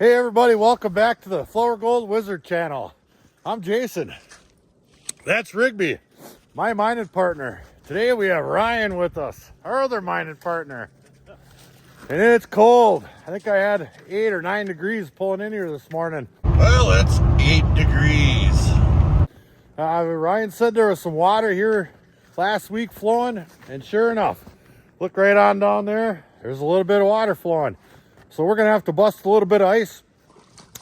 Hey everybody, welcome back to the Flourgoldwizards channel. I'm Jason. That's Rigby, my mining partner. Today we have Ryan with us, our other mining partner. And it's cold. I think I had 8 or 9 degrees pulling in here this morning. Well, it's 8 degrees. Ryan said there was some water here last week flowing, and sure enough, look right on down there. There's a little bit of water flowing. So we're gonna have to bust a little bit of ice,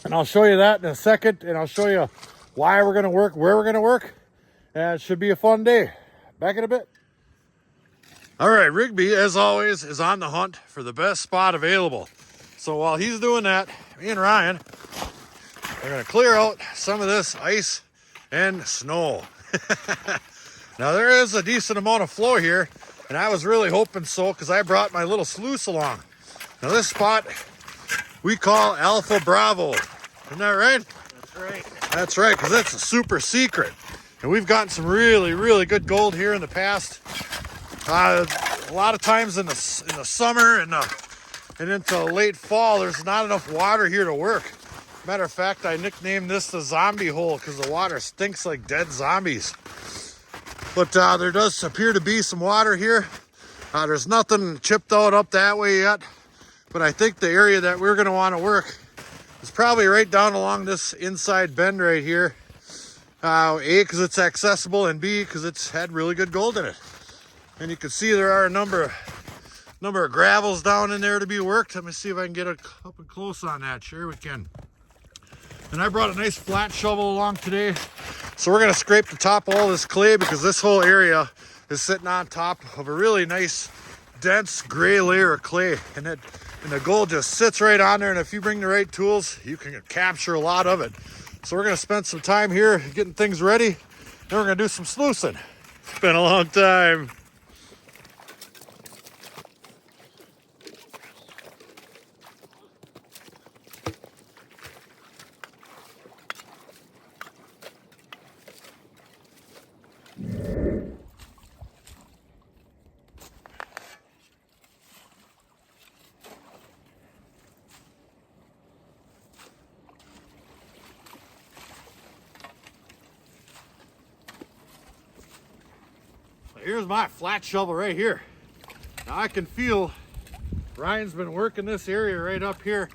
and I'll show you that in a second, and I'll show you why we're gonna work, where we're gonna work, and it should be a fun day. Back in a bit. All right, Rigby, as always, is on the hunt for the best spot available. So while he's doing that, me and Ryan are gonna clear out some of this ice and snow. Now there is a decent amount of flow here, and I was really hoping so because I brought my little sluice along. Now this spot we call Alpha Bravo. Isn't that right? That's right. That's right, because it's a super secret. And we've gotten some really, really good gold here in the past. A lot of times in the summer and into late fall, there's not enough water here to work. Matter of fact, I nicknamed this the zombie hole because the water stinks like dead zombies. But there does appear to be some water here. There's nothing chipped out up that way yet. But I think the area that we're going to want to work is probably right down along this inside bend right here. A, because it's accessible, and B, because it's had really good gold in it. And you can see there are a number of gravels down in there to be worked. Let me see if I can get up and close on that. Sure we can. And I brought a nice flat shovel along today. So we're going to scrape the top of all this clay because this whole area is sitting on top of a really nice, dense gray layer of clay. And the gold just sits right on there. And if you bring the right tools, you can capture a lot of it. So we're going to spend some time here getting things ready. Then we're going to do some sluicing. It's been a long time. Here's my flat shovel right here. Now I can feel Ryan's been working this area right up here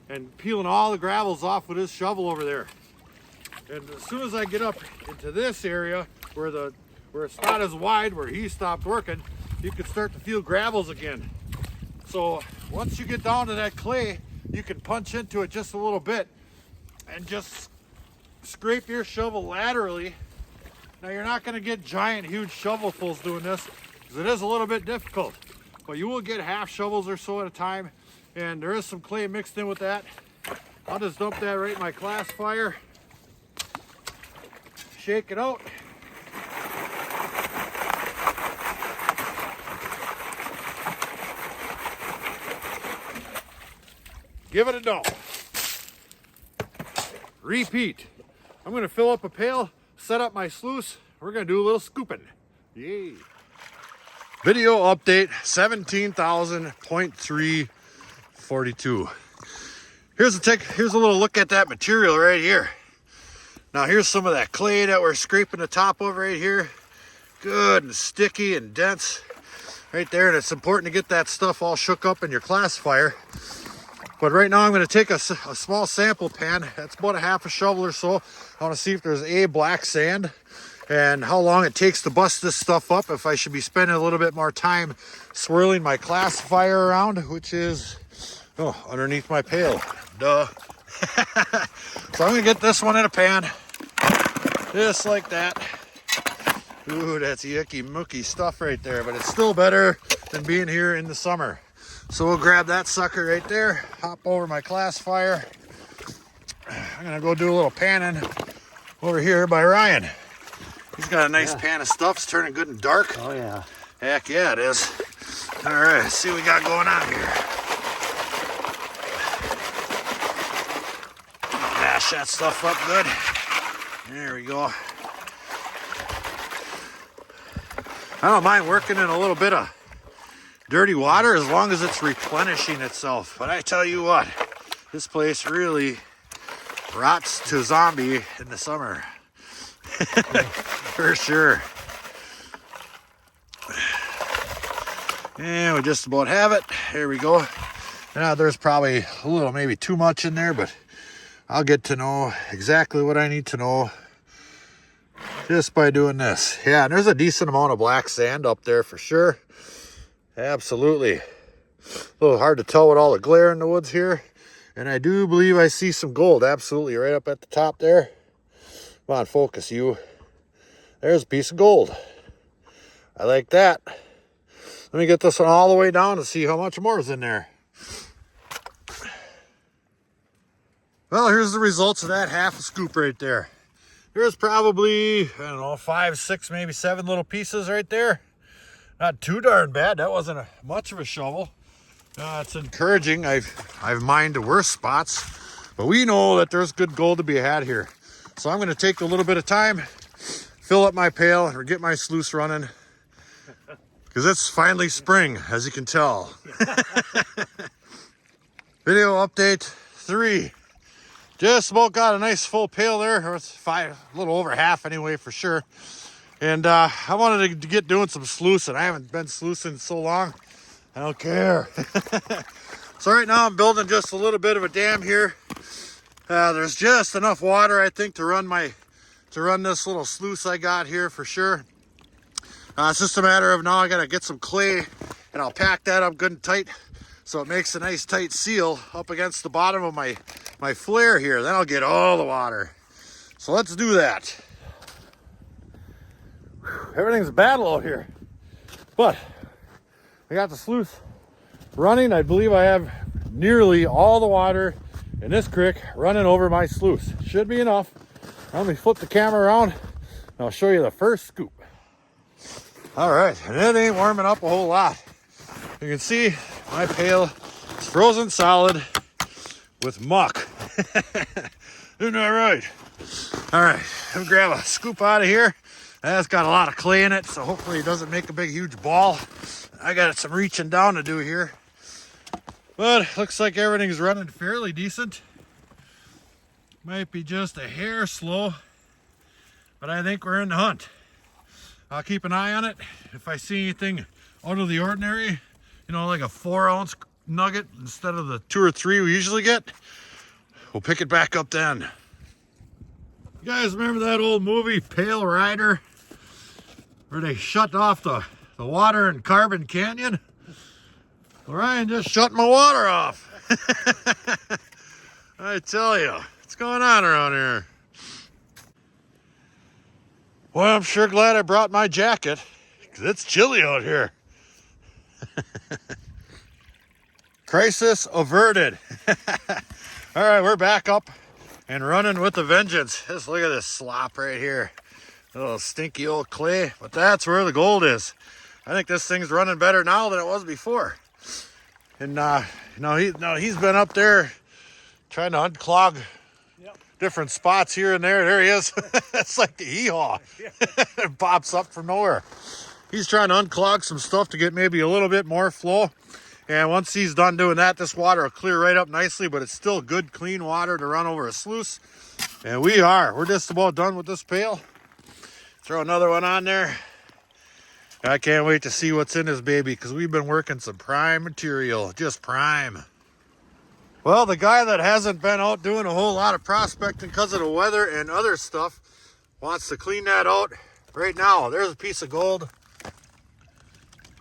and peeling all the gravels off with his shovel over there. And as soon as I get up into this area where it's not as wide, where he stopped working, you can start to feel gravels again. So once you get down to that clay, you can punch into it just a little bit and just scrape your shovel laterally. Now you're not going to get giant, huge shovelfuls doing this because it is a little bit difficult, but you will get half shovels or so at a time, and there is some clay mixed in with that. I'll just dump that right in my classifier, shake it out. Give it a dump. Repeat. I'm going to fill up a pail, set up my sluice. We're gonna do a little scooping. Yay. Video update 17,000.342. Here's a little look at that material right here. Now here's some of that clay that we're scraping the top of right here. Good and sticky and dense right there, and it's important to get that stuff all shook up in your classifier. But right now I'm going to take a small sample pan. That's about a half a shovel or so. I want to see if there's black sand and how long it takes to bust this stuff up. If I should be spending a little bit more time swirling my classifier around, which is underneath my pail. Duh. So I'm going to get this one in a pan. Just like that. Ooh, that's yucky mooky stuff right there. But it's still better than being here in the summer. So we'll grab that sucker right there, hop over my classifier. I'm gonna go do a little panning over here by Ryan. He's got a nice pan of stuff. It's turning good and dark. Oh yeah. Heck yeah, it is. All right, let's see what we got going on here. Mash that stuff up good. There we go. I don't mind working in a little bit of dirty water as long as it's replenishing itself. But I tell you what, This place really rots to zombie in the summer. For sure. And we just about have it. Here we go. Now there's probably a little, maybe too much in there, but I'll get to know exactly what I need to know just by doing this. Yeah, and there's a decent amount of black sand up there for sure. Absolutely. A little hard to tell with all the glare in the woods here. And I do believe I see some gold, absolutely, right up at the top there. Come on, focus you. There's a piece of gold. I like that. Let me get this one all the way down and see how much more is in there. Well, here's the results of that half a scoop right there. There's probably, I don't know, 5, 6, maybe 7 little pieces right there. Not too darn bad. That wasn't much of a shovel. It's encouraging. I've mined the worst spots, but we know that there's good gold to be had here. So I'm going to take a little bit of time, fill up my pail, or get my sluice running, because it's finally spring, as you can tell. Video update 3. Just about got a nice full pail there. Or it's 5, a little over half anyway, for sure. And I wanted to get doing some sluicing. I haven't been sluicing so long. I don't care. So right now I'm building just a little bit of a dam here. There's just enough water, I think, to run this little sluice I got here for sure. It's just a matter of now I gotta get some clay and I'll pack that up good and tight so it makes a nice tight seal up against the bottom of my flare here. Then I'll get all the water. So let's do that. Everything's a battle out here, but I got the sluice running. I believe I have nearly all the water in this creek running over my sluice. Should be enough. Let me flip the camera around and I'll show you the first scoop. All right, and it ain't warming up a whole lot. You can see my pail is frozen solid with muck. Isn't that right? All right, let me grab a scoop out of here. That's got a lot of clay in it, so hopefully it doesn't make a big, huge ball. I got some reaching down to do here. But looks like everything's running fairly decent. Might be just a hair slow, but I think we're in the hunt. I'll keep an eye on it. If I see anything out of the ordinary, you know, like a 4-ounce nugget instead of the 2 or 3 we usually get, we'll pick it back up then. You guys remember that old movie, Pale Rider, where they shut off the water in Carbon Canyon? Well, Ryan just shut my water off. I tell you, what's going on around here? Well, I'm sure glad I brought my jacket, because it's chilly out here. Crisis averted. All right, we're back up and running with a vengeance. Just look at this slop right here. A little stinky old clay, but that's where the gold is. I think this thing's running better now than it was before. And he's been up there trying to unclog different spots here and there. There he is. It's like the hee-haw. It pops up from nowhere. He's trying to unclog some stuff to get maybe a little bit more flow. And once he's done doing that, this water will clear right up nicely, but it's still good, clean water to run over a sluice. And we're just about done with this pail. Throw another one on there. I can't wait to see what's in this baby, because we've been working some prime material, just prime. Well, the guy that hasn't been out doing a whole lot of prospecting because of the weather and other stuff wants to clean that out right now. There's a piece of gold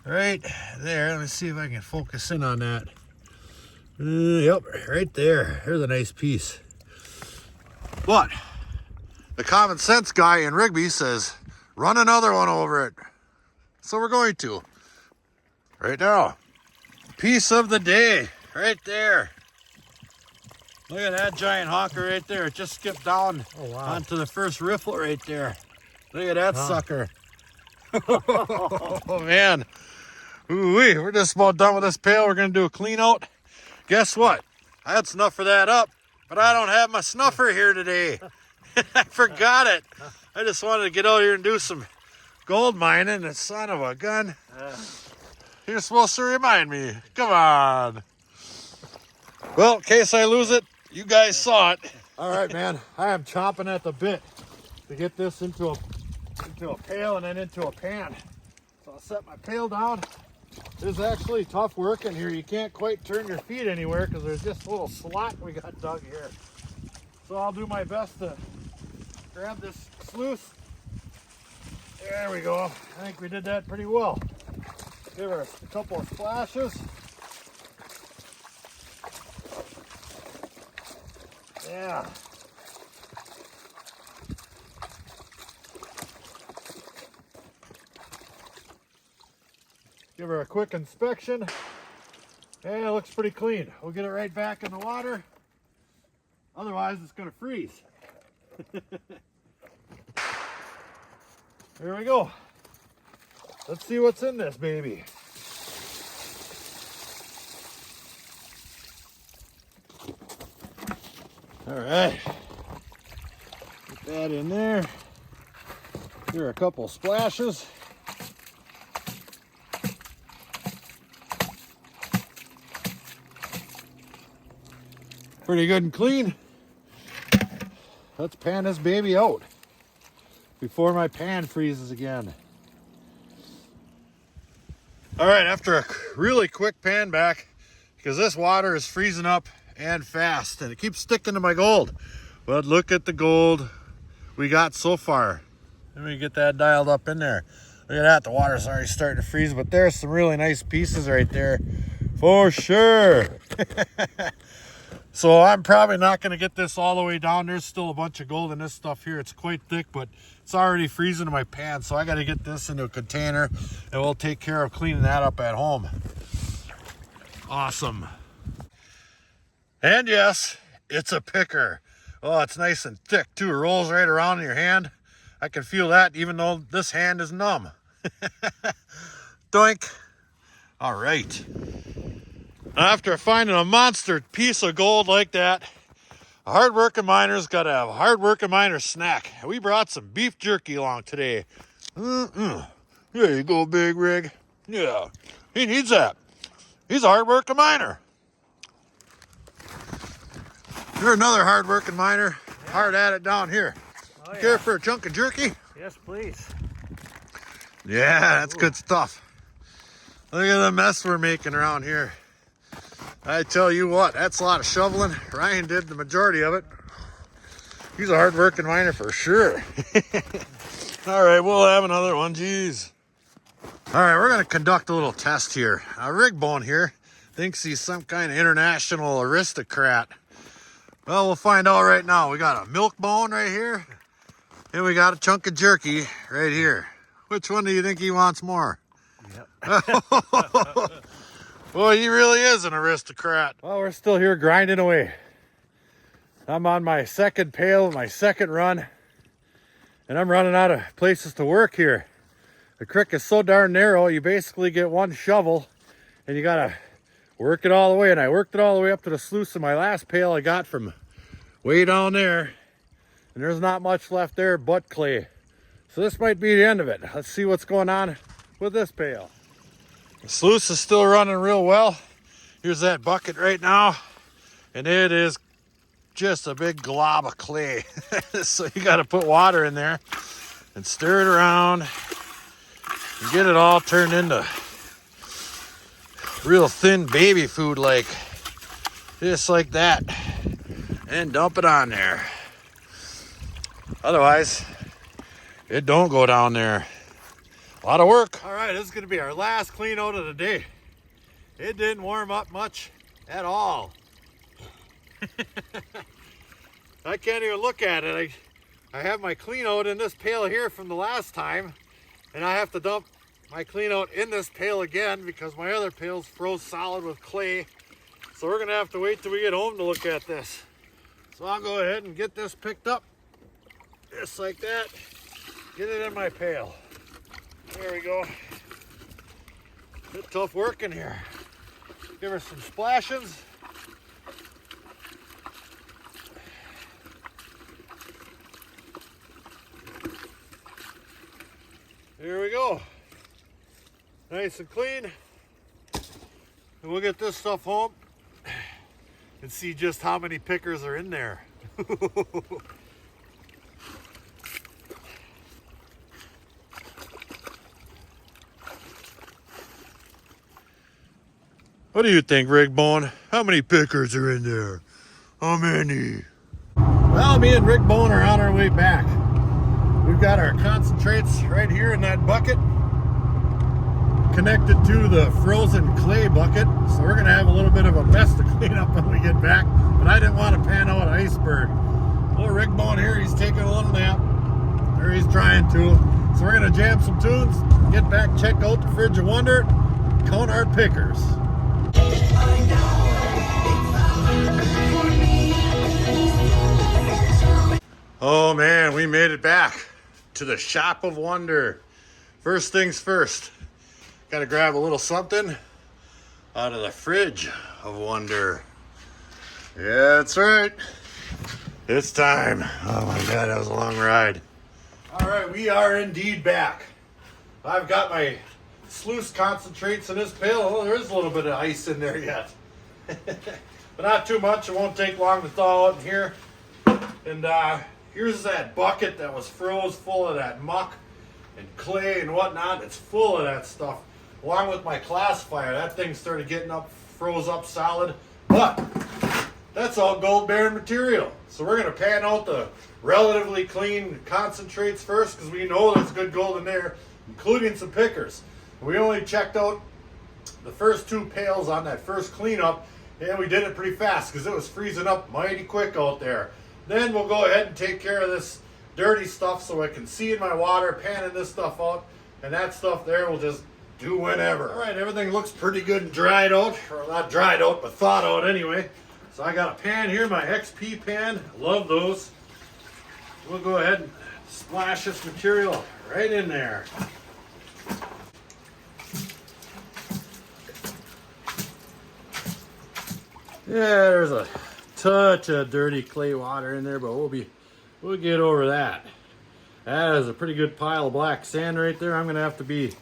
right there. Let me see if I can focus in on that. Yep, right there. There's a nice piece. But the common sense guy in Rigby says, run another one over it. So we're going to. Right now. Piece of the day. Right there. Look at that giant honker right there. It just skipped down onto the first riffle right there. Look at that sucker. Oh, man. Ooh-wee. We're just about done with this pail. We're going to do a clean out. Guess what? I had snuffer that up, but I don't have my snuffer here today. I forgot it. I just wanted to get out here and do some gold mining. And son of a gun. You're supposed to remind me. Come on. Well, in case I lose it, you guys saw it. All right, man. I am chomping at the bit to get this into a pail and then into a pan. So I'll set my pail down. This is actually tough work in here. You can't quite turn your feet anywhere because there's just a little slot we got dug here. So I'll do my best to grab this sluice. There we go. I think we did that pretty well. Give her a couple of splashes. Yeah. Give her a quick inspection. Yeah, it looks pretty clean. We'll get it right back in the water. Otherwise, it's going to freeze. There we go. Let's see what's in this baby. All right. Put that in there. Give her a couple splashes. Pretty good and clean. Let's pan this baby out before my pan freezes again. All right, after a really quick pan back, because this water is freezing up and fast and it keeps sticking to my gold. But look at the gold we got so far. Let me get that dialed up in there. Look at that, the water's already starting to freeze, but there's some really nice pieces right there for sure. So I'm probably not going to get this all the way down. There's still a bunch of gold in this stuff here. It's quite thick, but it's already freezing in my pan. So I got to get this into a container and we'll take care of cleaning that up at home. Awesome. And yes, it's a picker. Oh, it's nice and thick too. It rolls right around in your hand. I can feel that even though this hand is numb. Doink. All right. After finding a monster piece of gold like that, a hard-working miner's got to have a hard-working miner snack. We brought some beef jerky along today. There you go, Big Rig. Yeah, he needs that. He's a hard-working miner. You're another hard-working miner. Yeah. Hard at it down here. Oh, yeah. Care for a chunk of jerky? Yes, please. Yeah, that's good stuff. Look at the mess we're making around here. I tell you what, that's a lot of shoveling. Ryan did the majority of it. He's a hard-working miner for sure. All right, we'll have another one. Jeez. All right, we're going to conduct a little test here. Rigbone here thinks he's some kind of international aristocrat. Well, we'll find out right now. We got a milk bone right here, and we got a chunk of jerky right here. Which one do you think he wants more? Yep. Boy, he really is an aristocrat. Well, we're still here grinding away. I'm on my second pail, my second run, and I'm running out of places to work here. The creek is so darn narrow, you basically get one shovel, and you gotta work it all the way. And I worked it all the way up to the sluice in my last pail I got from way down there, and there's not much left there but clay. So this might be the end of it. Let's see what's going on with this pail. The sluice is still running real well. Here's that bucket right now, and it is just a big glob of clay. So you got to put water in there and stir it around and get it all turned into real thin baby food, like just like that, and dump it on there. Otherwise, it don't go down there. A lot of work. All right, this is gonna be our last clean out of the day. It didn't warm up much at all. I can't even look at it. I have my clean out in this pail here from the last time, and I have to dump my clean out in this pail again because my other pail's froze solid with clay. So we're gonna have to wait till we get home to look at this. So I'll go ahead and get this picked up, just like that. Get it in my pail. There we go. Bit tough work in here. Give her some splashes. There we go. Nice and clean. And we'll get this stuff home and see just how many pickers are in there. What do you think, Rigbone? How many pickers are in there? How many? Well, me and Rigbone are on our way back. We've got our concentrates right here in that bucket, connected to the frozen clay bucket. So we're gonna have a little bit of a mess to clean up when we get back, but I didn't want to pan out Iceberg. Little Rigbone here, he's taking a little nap, or he's trying to. So we're gonna jam some tunes, get back, check out the Fridge of Wonder, count our pickers. Oh man, we made it back to the Shop of Wonder. First things first, gotta grab a little something out of the Fridge of Wonder. Yeah, that's right. It's time. Oh my God, that was a long ride. All right, we are indeed back. I've got my sluice concentrates in this pail. Oh, there is a little bit of ice in there yet. But not too much. It won't take long to thaw out in here. And here's that bucket that was froze full of that muck and clay and whatnot. It's full of that stuff. Along with my classifier, that thing started getting up, froze up solid. But that's all gold bearing material. So we're going to pan out the relatively clean concentrates first, because we know there's good gold in there, including some pickers. We only checked out the first two pails on that first cleanup, and we did it pretty fast because it was freezing up mighty quick out there. Then we'll go ahead and take care of this dirty stuff so I can see in my water, panning this stuff out, and that stuff there will just do whenever. All right, everything looks pretty good and dried out, or not dried out, but thawed out anyway. So I got a pan here, my XP pan. Love those. We'll go ahead and splash this material right in there. Yeah, there's a touch of dirty clay water in there, but we'll get over that. That is a pretty good pile of black sand right there. I'm gonna have to be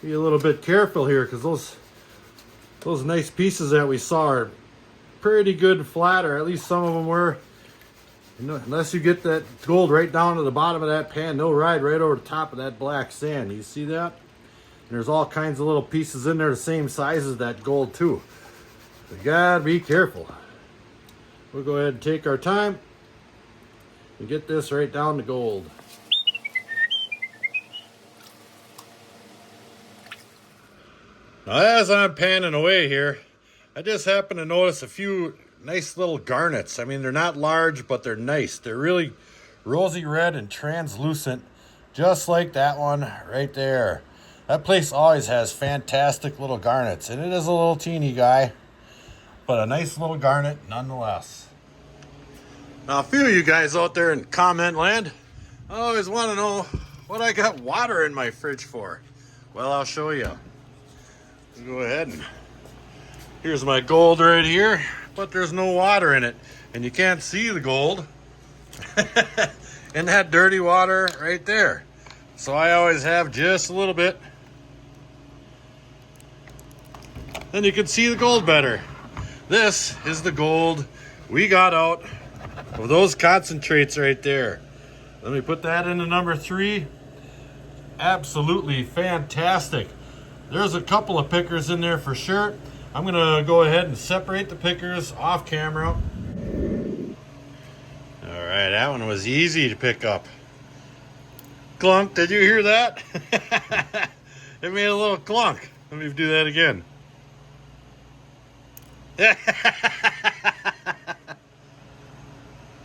a little bit careful here, because those nice pieces that we saw are pretty good flat, or at least some of them were. You know, unless you get that gold right down to the bottom of that pan, they'll ride right over the top of that black sand. You see that? And there's all kinds of little pieces in there the same size as that gold too. You gotta be careful. We'll go ahead and take our time and get this right down to gold. Now, as I'm panning away here, I just happened to notice a few nice little garnets. I mean, they're not large, but they're nice. They're really rosy red and translucent, just like that one right there. That place always has fantastic little garnets, and it is a little teeny guy, but a nice little garnet nonetheless. Now, a few of you guys out there in comment land, I always want to know what I got water in my fridge for. Well, I'll show you. Let's go ahead and here's my gold right here, but there's no water in it, and you can't see the gold in that dirty water right there. So I always have just a little bit. Then you can see the gold better. This is the gold we got out of those concentrates right there. Let me put that into number 3. Absolutely fantastic. There's a couple of pickers in there for sure. I'm gonna go ahead and separate the pickers off camera. All right, that one was easy to pick up. Clunk, did you hear that? It made a little clunk. Let me do that again.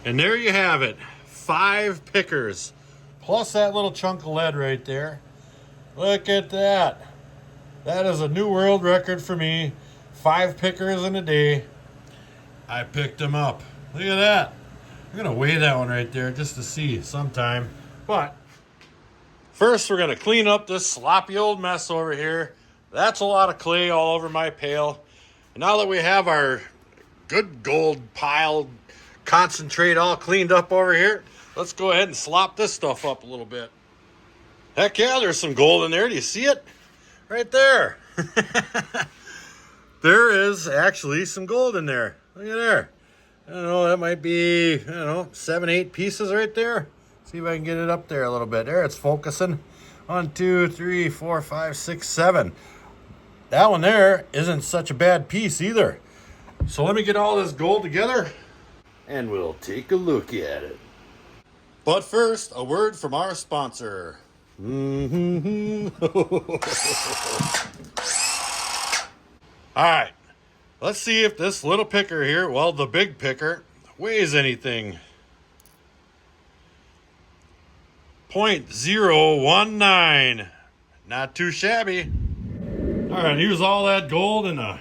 And there you have it, 5 pickers, plus that little chunk of lead right there. Look at that. That is a new world record for me. 5 pickers in a day. I picked them up. Look at that. I'm gonna weigh that one right there just to see sometime. But first we're gonna clean up this sloppy old mess over here. That's a lot of clay all over my pail. And now that we have our good gold pile concentrate all cleaned up over here, let's go ahead and slop this stuff up a little bit. Heck yeah, there's some gold in there. Do you see it? Right there. There is actually some gold in there. Look at there. I don't know, that might be, I don't know, 7, 8 pieces right there. See if I can get it up there a little bit. There, it's focusing. 1, 2, 3, 4, 5, 6, 7. That one there isn't such a bad piece either. So let me get all this gold together and we'll take a look at it. But first, a word from our sponsor. All right, let's see if this little picker here, well, the big picker, weighs anything. 0.019. Not too shabby. All right, here's all that gold in a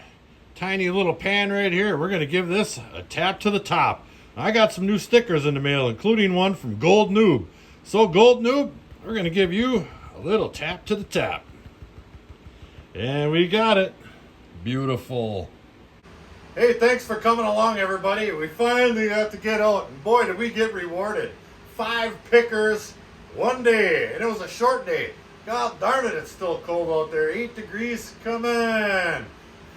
tiny little pan right here. We're going to give this a tap to the top. I got some new stickers in the mail, including one from Gold Noob. So, Gold Noob, we're going to give you a little tap to the top. And we got it. Beautiful. Hey, thanks for coming along, everybody. We finally got to get out, and boy, did we get rewarded. 5 pickers, 1 day, and it was a short day. God darn it, it's still cold out there. 8 degrees, come on.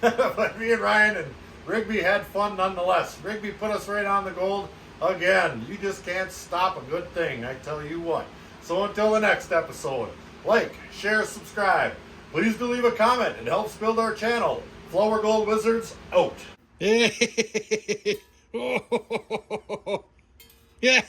But me and Ryan and Rigby had fun nonetheless. Rigby put us right on the gold again. You just can't stop a good thing, I tell you what. So until the next episode, like, share, subscribe. Please do leave a comment. It helps build our channel. Flourgoldwizards out. Yeah.